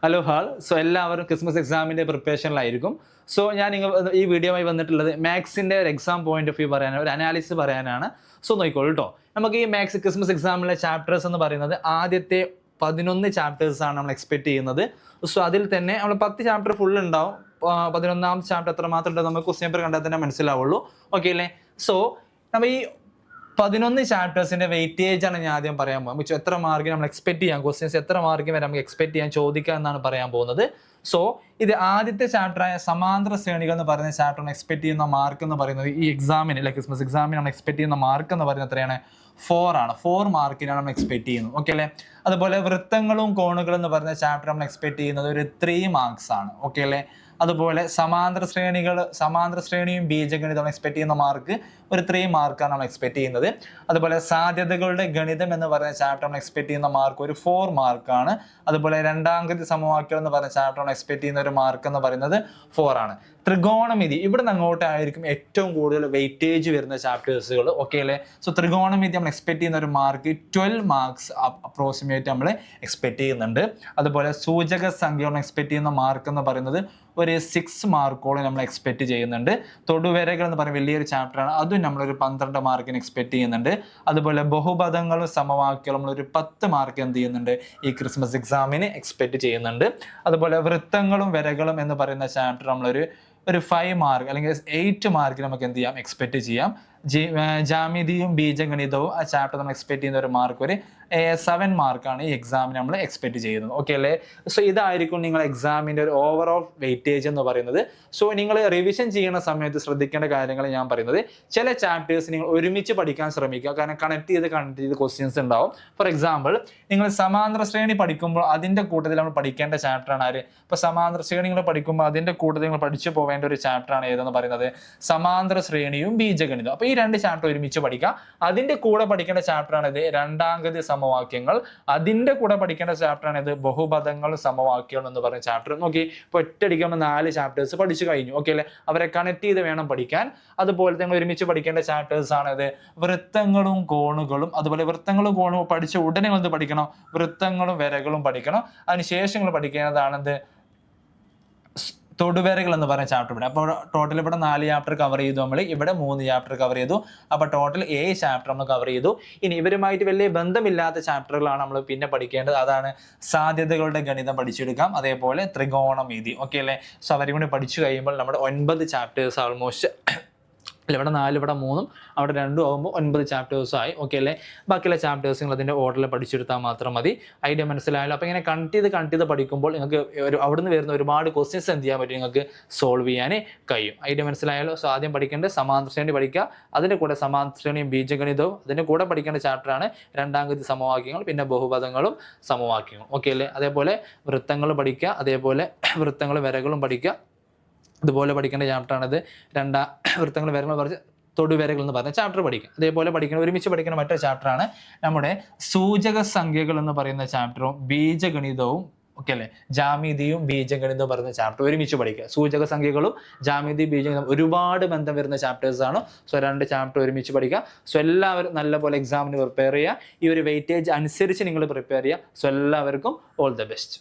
Hello hall. So എല്ലാവരും Christmas എക്സാമിൻ്റെ പ്രിപ്പറേഷനിലായിരിക്കും. So ഞാൻ ഈ വീഡിയോയുമായി വന്നിട്ടുള്ളത് മാത്സിൻ്റെ ഒരു എക്സാം പോയിന്റ് ഓഫ് വ്യൂ പറയാനാണ്, ഒരു അനാലിസിസ് പറയാനാണ്. സോ നോക്കിക്കോളൂ കേട്ടോ. നമുക്ക് ഈ മാത്സ് ക്രിസ്മസ് എക്സാമിലെ ചാപ്റ്റേഴ്സ് എന്ന് പറയുന്നത് ആദ്യത്തെ 11 ചാപ്റ്റേഴ്സാണ് നമ്മൾ എക്സ്പെക്ട് ചെയ്യുന്നത്. സോ അതിൽ തന്നെ നമ്മൾ 10 ചാപ്റ്റർ ഫുൾ ഉണ്ടാവും. 11ാം ചാപ്റ്റർ എത്ര മാത്രം ഉണ്ടോ നമുക്ക് ക്വസ്റ്റ്യൻ പേപ്പർ കണ്ടാൽ തന്നെ മനസ്സിലാവുള്ളൂ. ഓക്കെ അല്ലേ? സോ നമ്മൾ ഈ 11 ചാപ്റ്റേഴ്സിന്റെ വെയിറ്റേജ് ആണ് ഞാൻ ആദ്യം പറയാൻ പോകുന്നത്. എത്ര മാർക്ക് നമ്മൾ എക്സ്പെക്ട് ചെയ്യാം, ക്വസ്റ്റ്യൻസ് എത്ര മാർക്ക് വരെ നമുക്ക് എക്സ്പെക്ട് ചെയ്യാൻ ചോദിക്കുക എന്നാണ് പറയാൻ പോകുന്നത്. സോ ഇത് ആദ്യത്തെ ചാപ്റ്ററായ സമാന്തര ശ്രേണികൾ എന്ന് പറയുന്ന ചാപ്റ്ററിന് എക്സ്പെക്ട് ചെയ്യുന്ന മാർക്ക് എന്ന് പറയുന്നത് ഈ എക്സാമിന് അല്ലെ ക്രിസ്മസ് എക്സാമിന് നമ്മൾ എക്സ്പെക്ട് ചെയ്യുന്ന മാർക്ക് എന്ന് പറയുന്നത് എത്രയാണ്? 4 ആണ്. 4 മാർക്കിനാണ് നമ്മൾ എക്സ്പെക്ട് ചെയ്യുന്നത്. ഓക്കെ അല്ലേ? അതുപോലെ വൃത്തങ്ങളും കോണുകളും എന്ന് പറയുന്ന ചാപ്റ്റർ നമ്മൾ എക്സ്പെക്ട് ചെയ്യുന്നത് ഒരു 3 മാർക്സ് ആണ്. ഓക്കെ അല്ലേ? അതുപോലെ സമാന്തര ശ്രേണിയും ബീജഗണിതം എക്സ്പെക്ട് ചെയ്യുന്ന മാർക്ക് ഒരു 3 മാർക്കാണ് നമ്മൾ എക്സ്പെക്ട് ചെയ്യുന്നത്. അതുപോലെ സാധ്യതകളുടെ ഗണിതം എന്ന് പറയുന്ന ചാപ്റ്റർ നമ്മൾ എക്സ്പെക്ട് ചെയ്യുന്ന മാർക്ക് ഒരു 4 മാർക്കാണ്. അതുപോലെ രണ്ടാംഗതി സമവാക്യം എന്ന് പറയുന്ന ചാപ്റ്റർ നമ്മൾ എക്സ്പെക്ട് ചെയ്യുന്ന ഒരു മാർക്ക് എന്ന് പറയുന്നത് 4 ആണ്. ത്രികോണമിതി ഇവിടെ നിന്ന് അങ്ങോട്ടായിരിക്കും ഏറ്റവും കൂടുതൽ വെയിറ്റേജ് വരുന്ന ചാപ്റ്റേഴ്സുകൾ. ഓക്കെ അല്ലേ? സോ ത്രികോണമിതി നമ്മൾ എക്സ്പെക്ട് ചെയ്യുന്ന ഒരു മാർക്ക് 12 മാർക്സ് അപ്രോക്സിമേറ്റ് നമ്മൾ എക്സ്പെക്ട് ചെയ്യുന്നുണ്ട്. അതുപോലെ സൂചക സംഖ്യ നമ്മൾ എക്സ്പെക്ട് ചെയ്യുന്ന മാർക്ക് എന്ന് പറയുന്നത് ഒരു 6 മാർക്കോളം നമ്മൾ എക്സ്പെക്ട് ചെയ്യുന്നുണ്ട്. തൊടുവരകൾ എന്ന് പറയുന്ന വലിയൊരു ചാപ്റ്ററാണ്, അതും നമ്മളൊരു 12 മാർക്കിന് എക്സ്പെക്ട് ചെയ്യുന്നുണ്ട്. അതുപോലെ ബഹുപദങ്ങളും സമവാക്യങ്ങളും നമ്മളൊരു 10 മാർക്ക് എന്ത് ചെയ്യുന്നുണ്ട് ഈ ക്രിസ്മസ് എക്സാമിന് എക്സ്പെക്ട് ചെയ്യുന്നുണ്ട്. അതുപോലെ വൃത്തങ്ങളും വരകളും എന്ന് പറയുന്ന ചാപ്റ്റർ നമ്മളൊരു 5 മാർക്ക് അല്ലെങ്കിൽ 8 മാർക്ക് നമുക്ക് എന്ത് ചെയ്യാം, എക്സ്പെക്ട് ചെയ്യാം. ജാമിതിയും ബീജഗണിതവും ആ ചാപ്റ്റർ നമ്മൾ എക്സ്പെക്ട് ചെയ്യുന്ന ഒരു മാർക്ക് ഒരു 7 മാർക്കാണ് ഈ എക്സാമിന് നമ്മൾ എക്സ്പെക്ട് ചെയ്യുന്നത്. ഓക്കെ അല്ലേ? സോ ഇതായിരിക്കും നിങ്ങൾ എക്സാമിൻ്റെ ഒരു ഓവറോൾ വെയിറ്റേജ് എന്ന് പറയുന്നത്. സോ നിങ്ങൾ റിവിഷൻ ചെയ്യുന്ന സമയത്ത് ശ്രദ്ധിക്കേണ്ട കാര്യങ്ങൾ ഞാൻ പറയുന്നത്, ചില ചാപ്റ്റേഴ്സ് നിങ്ങൾ ഒരുമിച്ച് പഠിക്കാൻ ശ്രമിക്കുക. കാരണം കണക്ട് ചെയ്ത് ക്വസ്റ്റ്യൻസ് ഉണ്ടാവും. ഫോർ എക്സാമ്പിൾ, നിങ്ങൾ സമാന്തര ശ്രേണി പഠിക്കുമ്പോൾ അതിൻ്റെ കൂട്ടത്തിൽ നമ്മൾ പഠിക്കേണ്ട ചാപ്റ്ററാണ് ആര്? ഇപ്പോൾ സമാന്തര ശ്രേണി നിങ്ങൾ പഠിക്കുമ്പോൾ അതിൻ്റെ കൂട്ടത്തിൽ നിങ്ങൾ പഠിച്ചു പോവേണ്ട ഒരു ചാപ്റ്ററാണ് ഏതെന്ന് പറയുന്നത് സമാന്തര ശ്രേണിയും ബീജഗണിതം. അപ്പോൾ ഈ 2 ചാപ്റ്റർ ഒരുമിച്ച് പഠിക്കുക. അതിൻ്റെ കൂടെ പഠിക്കേണ്ട ചാപ്റ്ററാണ് ഇത് രണ്ടാംഗതി സമവാക്യങ്ങൾ. അതിൻ്റെ കൂടെ പഠിക്കേണ്ട ചാപ്റ്ററാണ് ഇത് ബഹുപദങ്ങൾ സമവാക്യങ്ങൾ എന്ന് പറയുന്ന ചാപ്റ്റർ. നോക്കി, ഇപ്പോൾ ഒറ്റയടിക്കുമ്പോൾ 4 ചാപ്റ്റേഴ്സ് പഠിച്ചു കഴിഞ്ഞു. ഓക്കെ അല്ലേ? അവരെ കണക്ട് ചെയ്ത് വേണം പഠിക്കാൻ. അതുപോലെ നിങ്ങൾ ഒരുമിച്ച് പഠിക്കേണ്ട ചാപ്റ്റേഴ്സ് ആണ് ഇത് വൃത്തങ്ങളും കോണുകളും. അതുപോലെ വൃത്തങ്ങളും കോണും പഠിച്ച ഉടനെ നിങ്ങൾ പഠിക്കണം, വൃത്തങ്ങളും വരകളും പഠിക്കണം. അതിനുശേഷം നിങ്ങൾ പഠിക്കേണ്ടതാണെന്ത് തൊടുവരകൾ എന്ന് പറയുന്ന ചാപ്റ്റർ ഇവിടെ. അപ്പോൾ ടോട്ടൽ ഇവിടെ 4 ചാപ്റ്റർ കവർ ചെയ്തു, നമ്മൾ ഇവിടെ 3 ചാപ്റ്റർ കവർ ചെയ്തു. അപ്പോൾ ടോട്ടൽ 7 ചാപ്റ്റർ നമ്മൾ കവർ ചെയ്തു. ഇനി ഇവരുമായിട്ട് വലിയ ബന്ധമില്ലാത്ത ചാപ്റ്ററുകളാണ് നമ്മൾ പിന്നെ പഠിക്കേണ്ടത്. അതാണ് സാധ്യതകളുടെ ഗണിതം പഠിച്ചെടുക്കാം, അതേപോലെ ത്രികോണമിതി. ഓക്കെ അല്ലേ? സോ അവരും കൂടി പഠിച്ചു കഴിയുമ്പോൾ നമ്മുടെ 9 ചാപ്റ്റേഴ്സ് ഓൾമോസ്റ്റ്, ഇവിടെ 4 ഇവിടെ 3 അവിടെ 2 ആകുമ്പോൾ 9 ചാപ്റ്റേഴ്സായി. ഓക്കെ അല്ലേ? ബാക്കിയുള്ള ചാപ്റ്റേഴ്സ് നിങ്ങൾ അതിൻ്റെ ഓർഡറിൽ പഠിച്ചെടുത്താൽ മാത്രം മതി. ഐഡിയ മനസ്സിലായല്ലോ? അപ്പോൾ ഇങ്ങനെ കണക്ട് ചെയ്ത് പഠിക്കുമ്പോൾ നിങ്ങൾക്ക് അവിടെ നിന്ന് വരുന്ന ഒരുപാട് ക്വസ്റ്റ്യൻസ് എന്ത് ചെയ്യാൻ പറ്റും, നിങ്ങൾക്ക് സോൾവ് ചെയ്യാൻ കഴിയും. ഐഡിയ മനസ്സിലായല്ലോ? സോ ആദ്യം പഠിക്കേണ്ടത് സമാന്തര ശ്രേണി പഠിക്കുക, അതിൻ്റെ കൂടെ സമാന്തര ശ്രേണിയും ബീജഗണിതവും, അതിൻ്റെ കൂടെ പഠിക്കേണ്ട ചാപ്റ്ററാണ് രണ്ടാംഗതി സമവാക്യങ്ങൾ, പിന്നെ ബഹുപദങ്ങളും സമവാക്യങ്ങളും. ഓക്കെ അല്ലേ? അതേപോലെ വൃത്തങ്ങൾ പഠിക്കുക, അതേപോലെ വൃത്തങ്ങളും വരകളും പഠിക്കുക. അതുപോലെ പഠിക്കേണ്ട ചാപ്റ്ററാണിത് വൃത്തങ്ങൾ വരകൾ പറഞ്ഞ് തൊടുവരകൾ എന്ന് പറഞ്ഞ ചാപ്റ്റർ പഠിക്കുക. അതേപോലെ ഒരുമിച്ച് പഠിക്കുന്ന മറ്റൊരു ചാപ്റ്ററാണ് നമ്മുടെ സൂചക സംഖ്യകൾ എന്ന് പറയുന്ന ചാപ്റ്ററും ബീജഗണിതവും. ഓക്കെ അല്ലേ? ജാമിതിയും ബീജഗണിതവും പറയുന്ന ചാപ്റ്റർ ഒരുമിച്ച് പഠിക്കുക. സൂചക സംഖ്യകളും ജാമിതി ബീജഗണിതം ഒരുപാട് ബന്ധം വരുന്ന ചാപ്റ്റേഴ്സ് ആണ്. സോ 2 ചാപ്റ്റർ ഒരുമിച്ച് പഠിക്കുക. സോ എല്ലാവരും നല്ലപോലെ എക്സാമിന് പ്രിപ്പയർ ചെയ്യുക. ഈ ഒരു വെയിറ്റേജ് അനുസരിച്ച് നിങ്ങൾ പ്രിപ്പയർ ചെയ്യുക. സോ എല്ലാവർക്കും ഓൾ ദ ബെസ്റ്റ്.